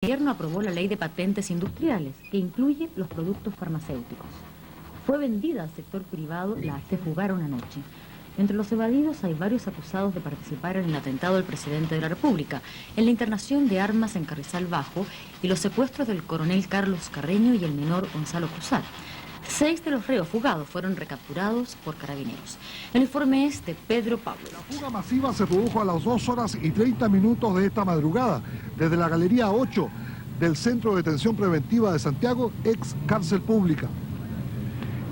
gobierno aprobó la ley de patentes industriales, que incluye los productos farmacéuticos. Fue vendida al sector privado, la se fugaron anoche. Entre los evadidos hay varios acusados de participar en el atentado al presidente de la República, en la internación de armas en Carrizal Bajo y los secuestros del coronel Carlos Carreño y el menor Gonzalo Cruzat. 6 de los reos fugados fueron recapturados por carabineros. El informe es de Pedro Pablo. La fuga masiva se produjo a las 2:30 de esta madrugada, desde la Galería 8 del Centro de Detención Preventiva de Santiago, ex cárcel pública.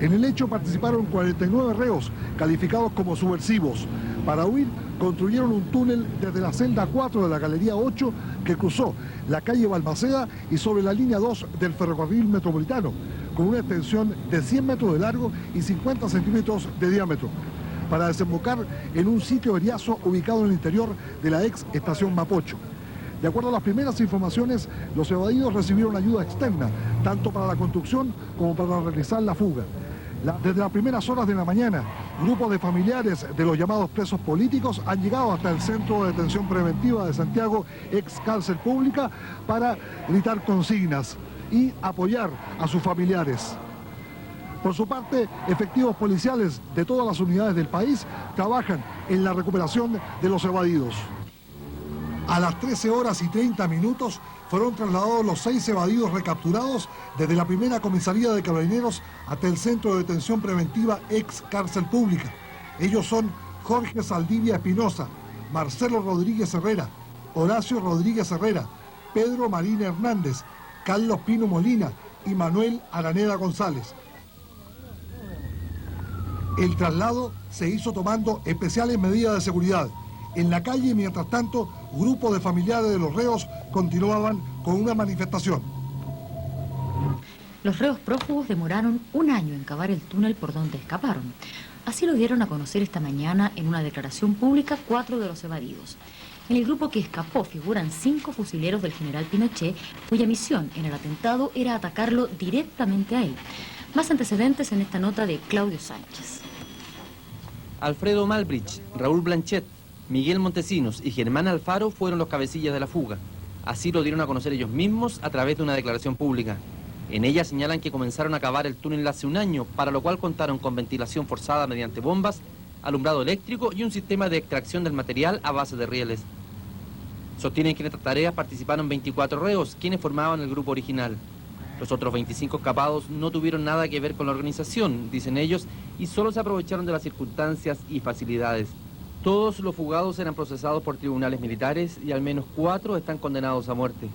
En el hecho participaron 49 reos calificados como subversivos. Para huir, construyeron un túnel desde la celda 4 de la Galería 8 que cruzó la calle Balmaceda y sobre la línea 2 del ferrocarril metropolitano, con una extensión de 100 metros de largo y 50 centímetros de diámetro, para desembocar en un sitio eriazo ubicado en el interior de la ex estación Mapocho. De acuerdo a las primeras informaciones, los evadidos recibieron ayuda externa, tanto para la construcción como para realizar la fuga. Desde las primeras horas de la mañana, grupos de familiares de los llamados presos políticos han llegado hasta el Centro de Detención Preventiva de Santiago, ex cárcel pública, para gritar consignas y apoyar a sus familiares. Por su parte, efectivos policiales de todas las unidades del país trabajan en la recuperación de los evadidos. A las 13:30 fueron trasladados los 6 evadidos recapturados desde la primera comisaría de Carabineros hasta el Centro de Detención Preventiva ex cárcel pública. Ellos son Jorge Saldivia Espinosa, Marcelo Rodríguez Herrera, Horacio Rodríguez Herrera, Pedro Marín Hernández, Carlos Pino Molina y Manuel Araneda González. El traslado se hizo tomando especiales medidas de seguridad. En la calle, mientras tanto, grupos de familiares de los reos continuaban con una manifestación. Los reos prófugos demoraron 1 año en cavar el túnel por donde escaparon. Así lo dieron a conocer esta mañana en una declaración pública 4 de los evadidos. En el grupo que escapó figuran 5 fusileros del general Pinochet, cuya misión en el atentado era atacarlo directamente a él. Más antecedentes en esta nota de Claudio Sánchez. Alfredo Malbrich, Raúl Blanchet, Miguel Montesinos y Germán Alfaro fueron los cabecillas de la fuga. Así lo dieron a conocer ellos mismos a través de una declaración pública. En ella señalan que comenzaron a cavar el túnel hace 1 año, para lo cual contaron con ventilación forzada mediante bombas, alumbrado eléctrico y un sistema de extracción del material a base de rieles. Sostienen que en estas tareas participaron 24 reos, quienes formaban el grupo original. Los otros 25 escapados no tuvieron nada que ver con la organización, dicen ellos, y solo se aprovecharon de las circunstancias y facilidades. Todos los fugados eran procesados por tribunales militares y al menos 4 están condenados a muerte.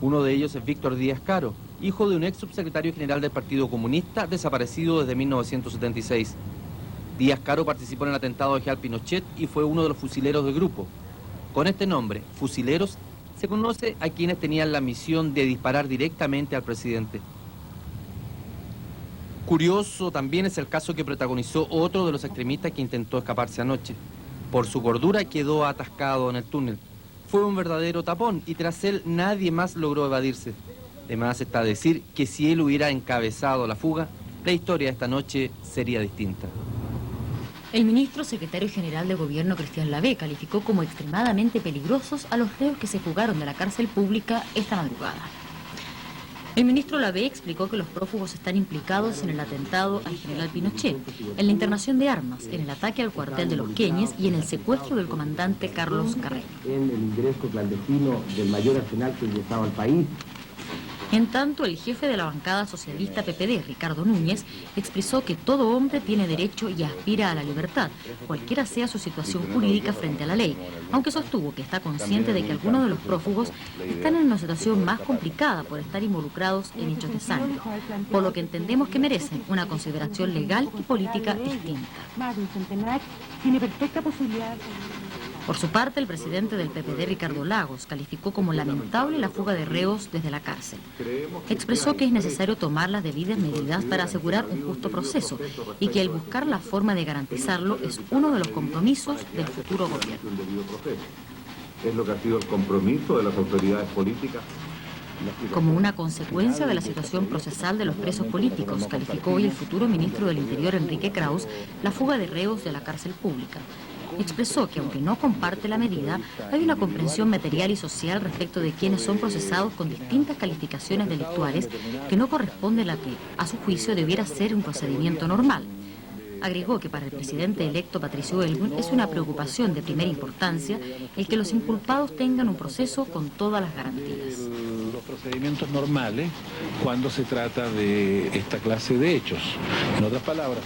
Uno de ellos es Víctor Díaz Caro, hijo de un ex subsecretario general del Partido Comunista, desaparecido desde 1976. Díaz Caro participó en el atentado de general Pinochet y fue uno de los fusileros del grupo. Con este nombre, fusileros, se conoce a quienes tenían la misión de disparar directamente al presidente. Curioso también es el caso que protagonizó otro de los extremistas que intentó escaparse anoche. Por su gordura quedó atascado en el túnel. Fue un verdadero tapón y tras él nadie más logró evadirse. Además está decir que si él hubiera encabezado la fuga, la historia de esta noche sería distinta. El ministro secretario general de Gobierno, Cristian Lavé, calificó como extremadamente peligrosos a los reos que se fugaron de la cárcel pública esta madrugada. El ministro Lavé explicó que los prófugos están implicados en el atentado al general Pinochet, en la internación de armas, en el ataque al cuartel de Los Queñes y en el secuestro del comandante Carlos Carreño. En el ingreso clandestino del mayor arsenal que ingresaba al país. En tanto, el jefe de la bancada socialista PPD, Ricardo Núñez, expresó que todo hombre tiene derecho y aspira a la libertad, cualquiera sea su situación jurídica frente a la ley, aunque sostuvo que está consciente de que algunos de los prófugos están en una situación más complicada por estar involucrados en hechos de sangre, por lo que entendemos que merecen una consideración legal y política distinta. Por su parte, el presidente del PPD, Ricardo Lagos, calificó como lamentable la fuga de reos desde la cárcel. Expresó que es necesario tomar las debidas medidas para asegurar un justo proceso y que el buscar la forma de garantizarlo es uno de los compromisos del futuro gobierno. Es lo que ha sido el compromiso de las autoridades políticas. Como una consecuencia de la situación procesal de los presos políticos, calificó hoy el futuro ministro del Interior, Enrique Kraus, la fuga de reos de la cárcel pública. expresó que aunque no comparte la medida, hay una comprensión material y social respecto de quienes son procesados con distintas calificaciones delictuales que no corresponden a la que, a su juicio, debiera ser un procedimiento normal. Agregó que para el presidente electo Patricio Aylwin es una preocupación de primera importancia el que los inculpados tengan un proceso con todas las garantías. Los procedimientos normales cuando se trata de esta clase de hechos. En otras palabras.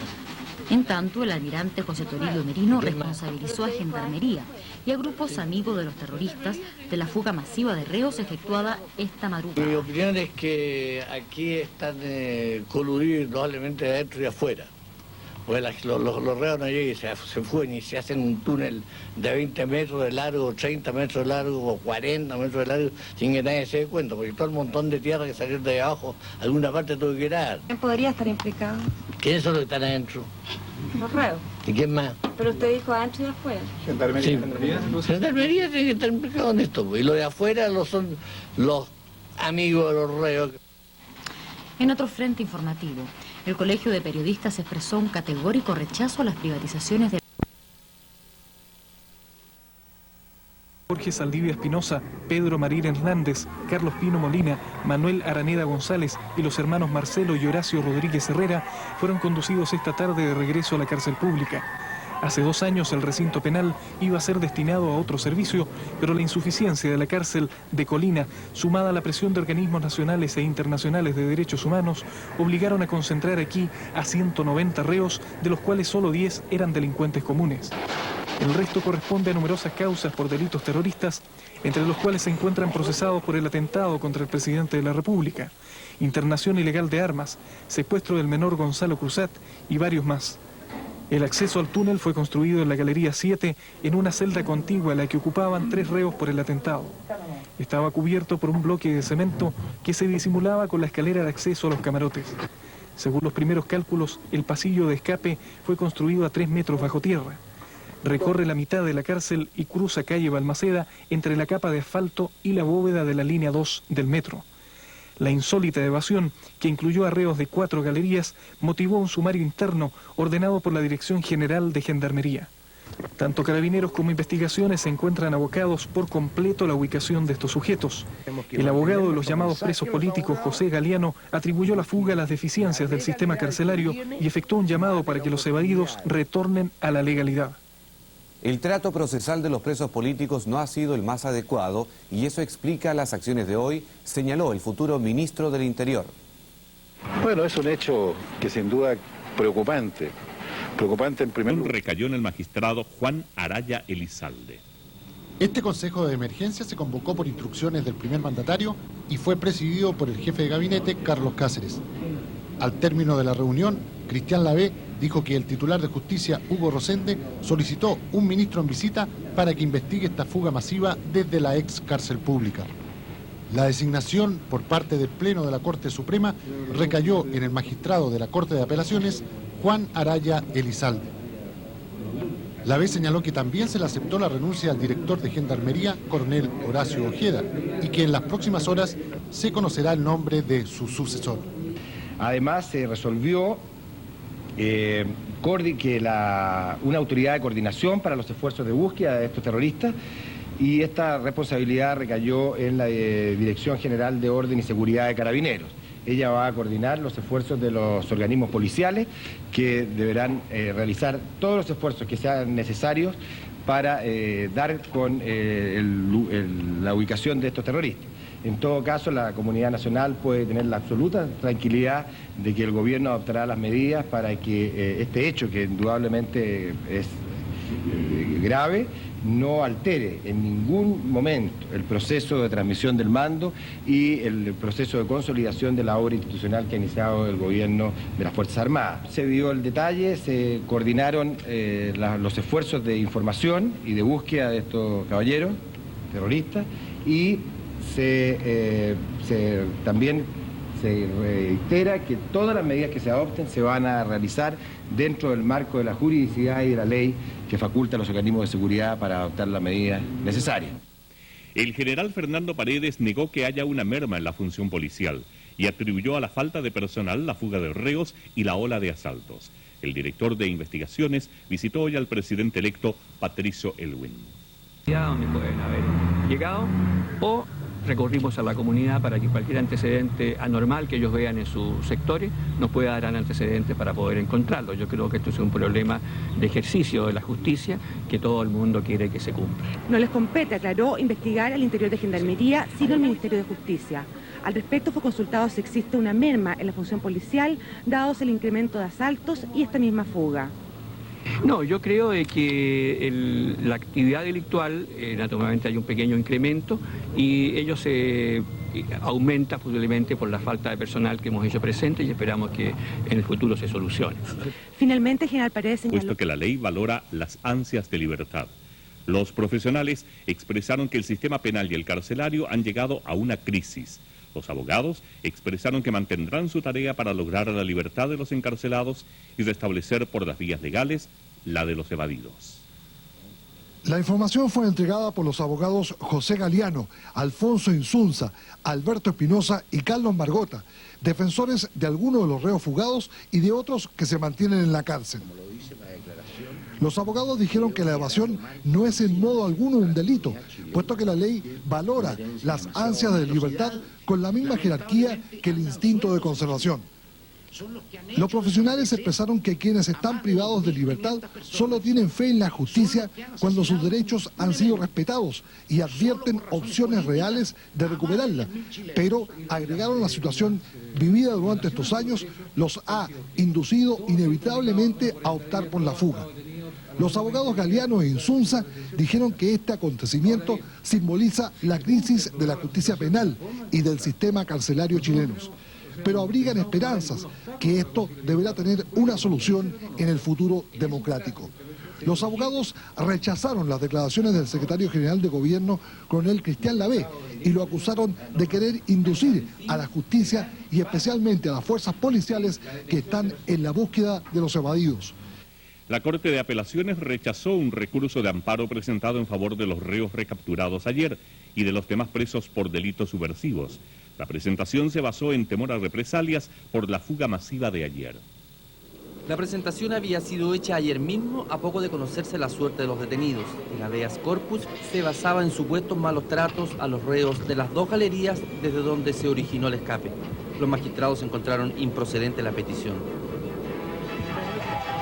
En tanto, el almirante José Toribio Merino responsabilizó a Gendarmería y a grupos amigos de los terroristas de la fuga masiva de reos efectuada esta madrugada. Mi opinión es que aquí están coludidos indudablemente de adentro y afuera. Pues los reos no llegan y se fugan y se hacen un túnel de 20 metros de largo, 30 metros de largo o 40 metros de largo sin que nadie se dé cuenta, porque todo el montón de tierra que salió de abajo, alguna parte tuvo que ir. ¿Quién podría estar implicado? ¿Quiénes son los que están adentro? Los reos. ¿Y quién más? Pero usted dijo adentro y afuera. Sí. Gendarmería tiene que estar implicado en esto, y los de afuera son los amigos de los reos. En otro frente informativo, el Colegio de Periodistas expresó un categórico rechazo a las privatizaciones de... Jorge Saldivia Espinosa, Pedro Marín Hernández, Carlos Pino Molina, Manuel Araneda González y los hermanos Marcelo y Horacio Rodríguez Herrera fueron conducidos esta tarde de regreso a la cárcel pública. Hace 2 años el recinto penal iba a ser destinado a otro servicio, pero la insuficiencia de la cárcel de Colina, sumada a la presión de organismos nacionales e internacionales de derechos humanos, obligaron a concentrar aquí a 190 reos, de los cuales solo 10 eran delincuentes comunes. El resto corresponde a numerosas causas por delitos terroristas, entre los cuales se encuentran procesados por el atentado contra el presidente de la República, internación ilegal de armas, secuestro del menor Gonzalo Cruzat y varios más. El acceso al túnel fue construido en la Galería 7, en una celda contigua a la que ocupaban 3 reos por el atentado. Estaba cubierto por un bloque de cemento que se disimulaba con la escalera de acceso a los camarotes. Según los primeros cálculos, el pasillo de escape fue construido a 3 metros bajo tierra. Recorre la mitad de la cárcel y cruza calle Balmaceda entre la capa de asfalto y la bóveda de la línea 2 del metro. La insólita evasión, que incluyó arreos de 4 galerías, motivó un sumario interno ordenado por la Dirección General de Gendarmería. Tanto Carabineros como investigaciones se encuentran abocados por completo a la ubicación de estos sujetos. El abogado de los llamados presos políticos, José Galeano, atribuyó la fuga a las deficiencias del sistema carcelario y efectuó un llamado para que los evadidos retornen a la legalidad. El trato procesal de los presos políticos no ha sido el más adecuado y eso explica las acciones de hoy, señaló el futuro ministro del Interior. Bueno, es un hecho que sin duda preocupante. Preocupante en primer lugar. Recayó en el magistrado Juan Araya Elizalde. Este consejo de emergencia se convocó por instrucciones del primer mandatario y fue presidido por el jefe de gabinete, Carlos Cáceres. Al término de la reunión, Cristian Lavé dijo que el titular de justicia, Hugo Rosende, solicitó un ministro en visita para que investigue esta fuga masiva desde la ex cárcel pública. La designación por parte del Pleno de la Corte Suprema recayó en el magistrado de la Corte de Apelaciones, Juan Araya Elizalde. Lavé señaló que también se le aceptó la renuncia al director de Gendarmería, coronel Horacio Ojeda, y que en las próximas horas se conocerá el nombre de su sucesor. Además, se resolvió una autoridad de coordinación para los esfuerzos de búsqueda de estos terroristas, y esta responsabilidad recayó en la Dirección General de Orden y Seguridad de Carabineros. Ella va a coordinar los esfuerzos de los organismos policiales que deberán realizar todos los esfuerzos que sean necesarios para dar con la ubicación de estos terroristas. En todo caso, la comunidad nacional puede tener la absoluta tranquilidad de que el gobierno adoptará las medidas para que este hecho, que indudablemente es grave, no altere en ningún momento el proceso de transmisión del mando y el proceso de consolidación de la obra institucional que ha iniciado el gobierno de las Fuerzas Armadas. Se vio el detalle, se coordinaron los esfuerzos de información y de búsqueda de estos caballeros terroristas y también se reitera que todas las medidas que se adopten se van a realizar dentro del marco de la juridicidad y de la ley que faculta a los organismos de seguridad para adoptar las medidas necesarias. El general Fernando Paredes negó que haya una merma en la función policial y atribuyó a la falta de personal la fuga de reos y la ola de asaltos. El director de investigaciones visitó hoy al presidente electo Patricio Aylwin. Donde pueden haber llegado, o recurrimos a la comunidad para que cualquier antecedente anormal que ellos vean en sus sectores nos pueda dar antecedentes para poder encontrarlo. Yo creo que esto es un problema de ejercicio de la justicia que todo el mundo quiere que se cumpla. No les compete, aclaró, investigar al interior de Gendarmería, sino el Ministerio de Justicia. Al respecto fue consultado si existe una merma en la función policial, dados el incremento de asaltos y esta misma fuga. No, yo creo de que la actividad delictual, naturalmente hay un pequeño incremento y ello se aumenta posiblemente por la falta de personal que hemos hecho presente y esperamos que en el futuro se solucione. Finalmente, General Paredes señaló... Puesto que la ley valora las ansias de libertad. Los profesionales expresaron que el sistema penal y el carcelario han llegado a una crisis. Los abogados expresaron que mantendrán su tarea para lograr la libertad de los encarcelados y restablecer por las vías legales la de los evadidos. La información fue entregada por los abogados José Galiano, Alfonso Insunza, Alberto Espinosa y Carlos Margota, defensores de algunos de los reos fugados y de otros que se mantienen en la cárcel. Los abogados dijeron que la evasión no es en modo alguno un delito, puesto que la ley valora las ansias de libertad con la misma jerarquía que el instinto de conservación. Los profesionales expresaron que quienes están privados de libertad solo tienen fe en la justicia cuando sus derechos han sido respetados y advierten opciones reales de recuperarla, pero agregaron la situación vivida durante estos años los ha inducido inevitablemente a optar por la fuga. Los abogados Galiano e Insunza dijeron que este acontecimiento simboliza la crisis de la justicia penal y del sistema carcelario chilenos, pero abrigan esperanzas que esto deberá tener una solución en el futuro democrático. Los abogados rechazaron las declaraciones del secretario general de Gobierno, coronel Cristian Lavé, y lo acusaron de querer inducir a la justicia y especialmente a las fuerzas policiales que están en la búsqueda de los evadidos. La Corte de Apelaciones rechazó un recurso de amparo presentado en favor de los reos recapturados ayer y de los demás presos por delitos subversivos. La presentación se basó en temor a represalias por la fuga masiva de ayer. La presentación había sido hecha ayer mismo a poco de conocerse la suerte de los detenidos. El habeas corpus se basaba en supuestos malos tratos a los reos de las dos galerías desde donde se originó el escape. Los magistrados encontraron improcedente la petición.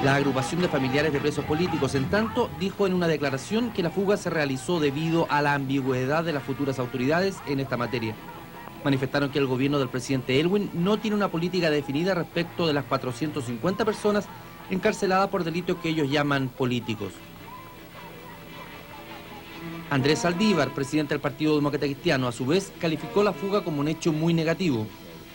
La agrupación de familiares de presos políticos, en tanto, dijo en una declaración que la fuga se realizó debido a la ambigüedad de las futuras autoridades en esta materia. Manifestaron que el gobierno del presidente Aylwin no tiene una política definida respecto de las 450 personas encarceladas por delitos que ellos llaman políticos. Andrés Saldívar, presidente del Partido Demócrata Cristiano, a su vez calificó la fuga como un hecho muy negativo.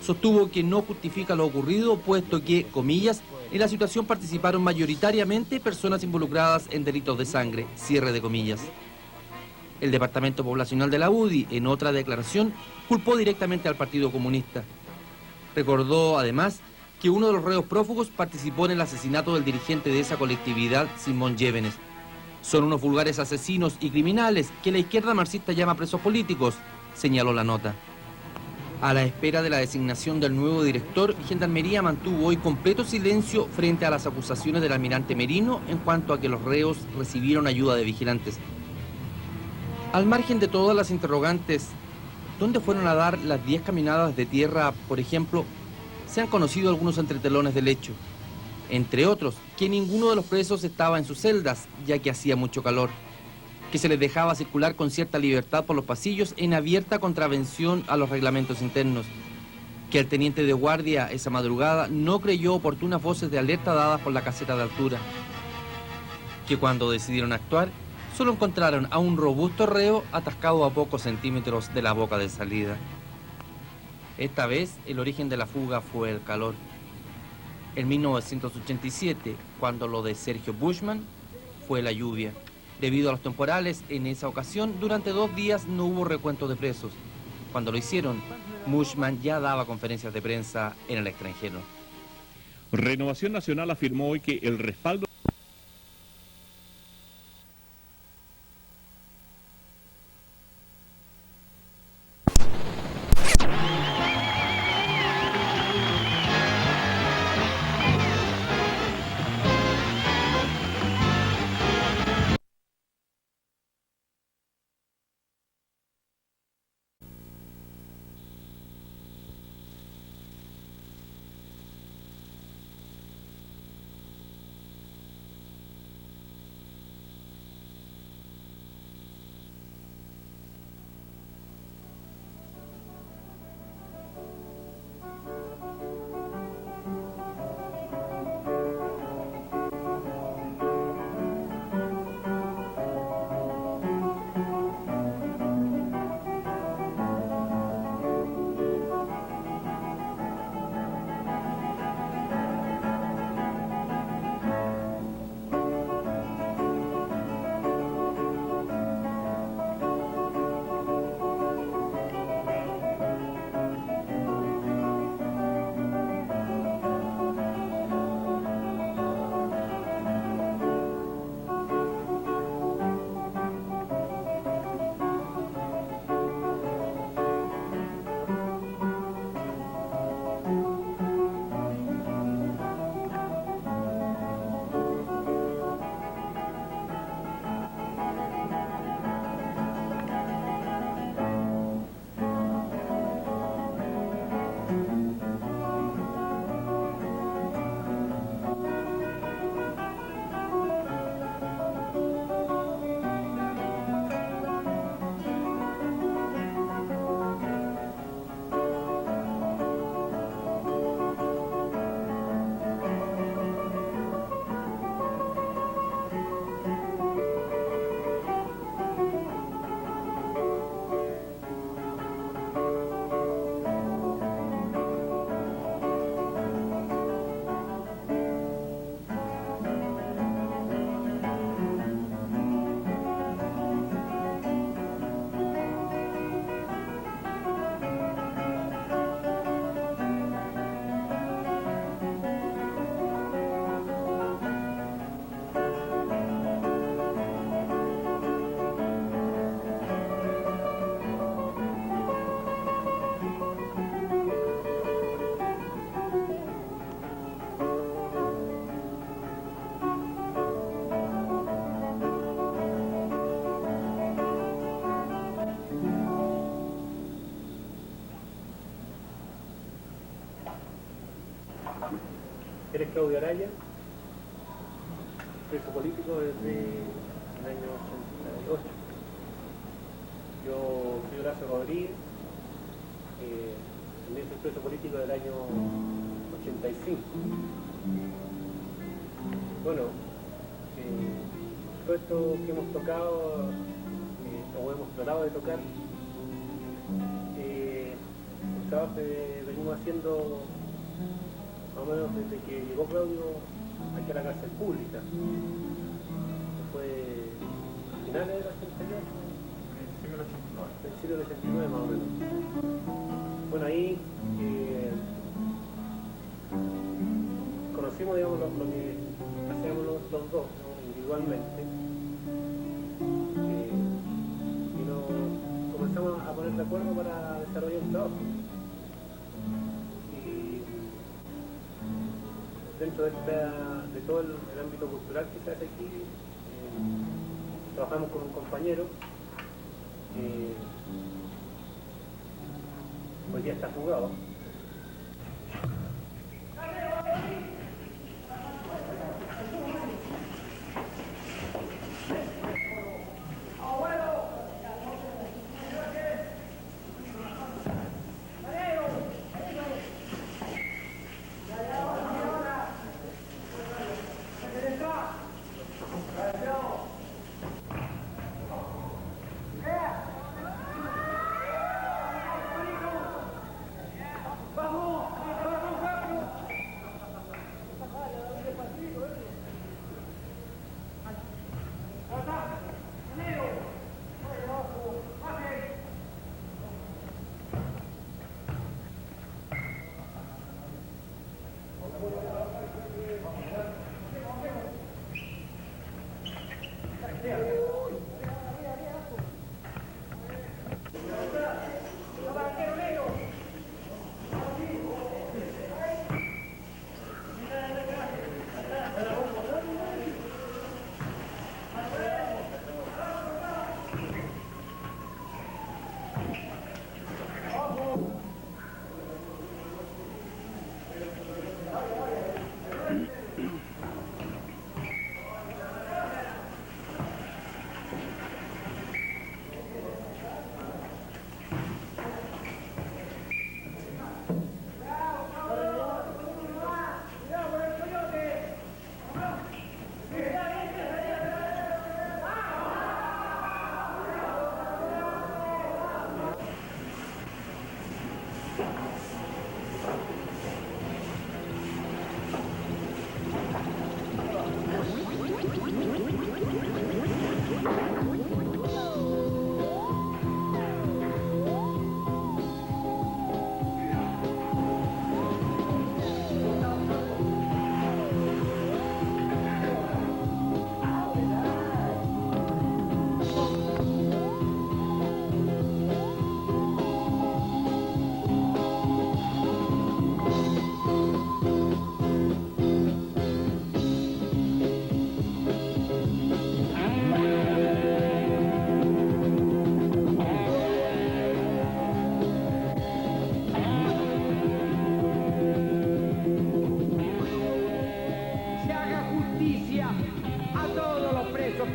Sostuvo que no justifica lo ocurrido, puesto que, comillas, en la situación participaron mayoritariamente personas involucradas en delitos de sangre, cierre de comillas. El Departamento Poblacional de la UDI, en otra declaración, culpó directamente al Partido Comunista. Recordó, además, que uno de los reos prófugos participó en el asesinato del dirigente de esa colectividad, Simón Llévenes. Son unos vulgares asesinos y criminales que la izquierda marxista llama presos políticos, señaló la nota. A la espera de la designación del nuevo director, Gendarmería mantuvo hoy completo silencio frente a las acusaciones del almirante Merino en cuanto a que los reos recibieron ayuda de vigilantes. Al margen de todas las interrogantes, ¿dónde fueron a dar las 10 caminadas de tierra, por ejemplo? Se han conocido algunos entretelones del hecho. Entre otros, que ninguno de los presos estaba en sus celdas, ya que hacía mucho calor. Que se les dejaba circular con cierta libertad por los pasillos en abierta contravención a los reglamentos internos. Que el teniente de guardia esa madrugada no creyó oportunas voces de alerta dadas por la caseta de altura. Que cuando decidieron actuar, solo encontraron a un robusto reo atascado a pocos centímetros de la boca de salida. Esta vez, el origen de la fuga fue el calor. En 1987, cuando lo de Sergio Bushman, fue la lluvia. Debido a los temporales, en esa ocasión, durante 2 días no hubo recuento de presos. Cuando lo hicieron, Bushman ya daba conferencias de prensa en el extranjero. Renovación Nacional afirmó hoy que el respaldo Él es Claudio Araya, preso político desde el año 88. Yo soy Horacio Rodríguez, también soy preso político del año 85. Bueno, todo esto que hemos tocado, o hemos tratado de tocar, el trabajo que venimos haciendo más o menos desde que llegó Claudio aquí a la cárcel pública. Fue a finales del 89, del siglo XIX más o menos. Bueno, ahí conocimos, digamos, lo que hacíamos los dos, ¿no? Individualmente, y nos comenzamos a poner de acuerdo para desarrollar un trabajo. Dentro de todo el ámbito cultural que se hace aquí, trabajamos con un compañero que hoy día está jugado.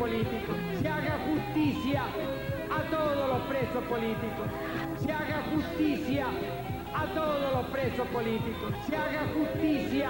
políticos, se haga justicia a todos los presos políticos, se haga justicia a todos los presos políticos, se haga justicia